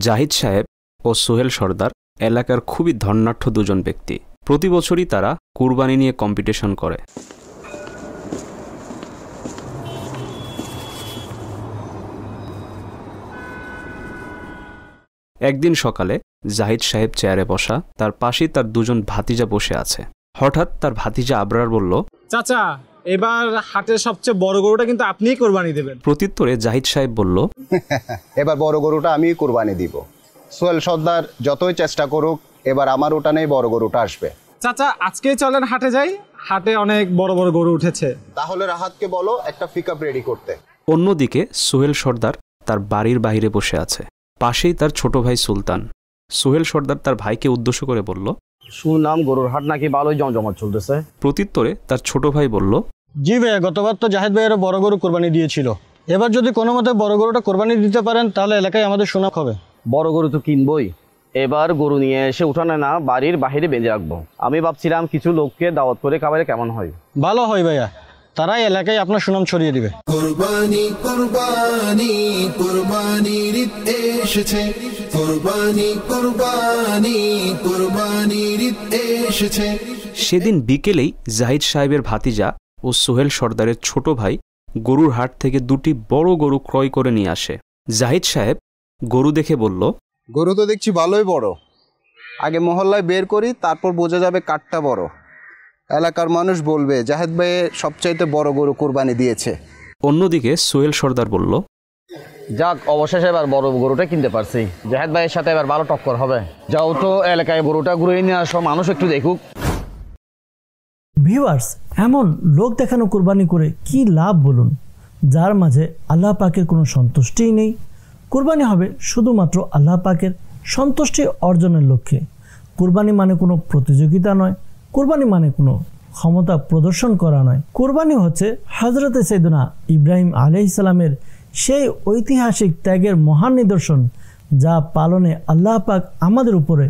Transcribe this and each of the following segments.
জাহিদ সাহেব ও সোহেল সর্দার এলাকার খুবই ধনাঢ্য দুজন ব্যক্তি। প্রতি বছরই তারা কুরবানি নিয়ে কম্পিটিশন করে। একদিন সকালে জাহিদ সাহেব চেয়ারে বসা, তার পাশেই তার দুজন ভাতিজা বসে আছে। হঠাৎ তার ভাতিজা আবরার বলল, চাচা এবার হাটের সবচেয়ে বড় গরুটা কিন্তু আপনিই কোরবানি দেবেন। প্রত্যুত্তরে জাহিদ সাহেব বলল, এবার বড় গরুটা আমিই কোরবানি দিব। সোহেল সর্দার যতই চেষ্টা করুক, এবার আমার ওটানেই বড় গরুটা আসবে। চাচা আজকেই চলেন হাটে যাই, হাটে অনেক বড় বড় গরু উঠেছে। তাহলে রাহাতকে বলো একটা পিকআপ রেডি করতে। অন্যদিকে সোহেল সর্দার তার বাড়ির বাইরে বসে আছে। পাশেই তার ছোট ভাই সুলতান। সোহেল সর্দার তার ভাইকে উদ্দেশ্য করে বলল, শুনলাম গরুর হাট নাকি ভালোই জমজমাট চলতেছে। প্রত্যুত্তরে তার ছোট ভাই বলল, জি ভাইয়া, গতবার তো জাহিদ ভাইয়েরও বড় গরু কোরবানি দিয়েছিল। এবার যদি কোনো মতে বড় গরুটা কোরবানি দিতে পারেন তাহলে এলাকায় আমাদের সুনাম হবে। বড় গরু তো কিনবই, এবার গরু নিয়ে এসে উঠানে না বাড়ির বাহিরে বেঁধে রাখবো। আমি ভাবছিলাম কিছু লোককে দাওয়াত করে খাবারে কেমন হয়। ভালো হয় ভাইয়া, তারাই এলাকায় আপনার সুনাম ছড়িয়ে দিবে। কুরবানি কুরবানি কুরবানির ঈদ এসেছে, কুরবানি কুরবানি কুরবানির ঈদ এসেছে। সেদিন বিকেলেই জাহিদ সাহেবের ভাতিজা ও সোহেল সর্দারের ছোট ভাই গরুর হাট থেকে দুটি বড় গরু ক্রয় করে নিয়ে আসে। জাহিদ সাহেব গরু দেখে বলল, গরু তো দেখছি ভালোই বড়। আগে মহল্লায় বের করি, তারপর বোঝা যাবে কাঠটা বড়। এলাকার মানুষ বলবে জাহিদ ভাই সবচাইতে বড় গরু কোরবানি দিয়েছে। অন্যদিকে সোহেল সর্দার বলল, যাক, অবশেষে এবার বড় গরুটা কিনতে পারছি। জাহেদ ভাইয়ের সাথে এবার ভালো টক্কর হবে। যাও তো এলাকায় গরুটা ঘুরে নিয়ে আসো, মানুষ একটু দেখুক। ভিউয়ার্স, এমন লোক দেখানো কুরবানি করে কি লাভ বলুন, যার মাঝে আল্লাহ পাকের কোনো সন্তুষ্টিই নেই। কুরবানি হবে শুধুমাত্র আল্লাহ পাকের সন্তুষ্টি অর্জনের লক্ষ্যে। কুরবানি মানে কোনো প্রতিযোগিতা নয়, কুরবানি মানে কোনো ক্ষমতা প্রদর্শন করা নয়। কুরবানি হচ্ছে হযরতে সাইয়েদনা ইব্রাহিম আলাইহিস সালামের সেই ঐতিহাসিক ত্যাগের মহান নিদর্শন, যা পালনে আল্লাহ পাক আমাদের উপরে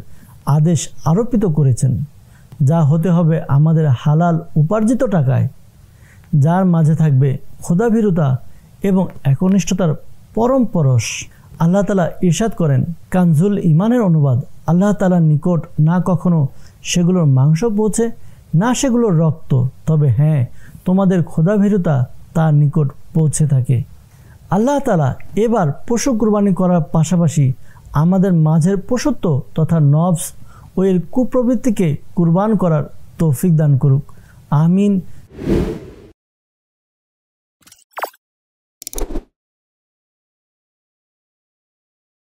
আদেশ আরোপিত করেছেন, যা হতে হবে আমাদের হালাল উপার্জিত টাকায়, যার মাঝে থাকবে খোদাভীরুতা এবং একনিষ্ঠতার পরম পরশ। আল্লাহ তাআলা ইরশাদ করেন, কানজুল ইমানের অনুবাদ, আল্লাহ তাআলার নিকট না কখনো সেগুলোর মাংস পৌঁছে, না সেগুলোর রক্ত, তবে হ্যাঁ, তোমাদের খোদাভীরুতা তার নিকট পৌঁছে থাকে। আল্লাহ তাআলা এবার পশু কুরবানি করার পাশাপাশি আমাদের মাঝের পশুত্ব তথা নফস ও এর কুপ্রবৃত্তিকে কুরবান করার তৌফিক দান করুক। আমিন।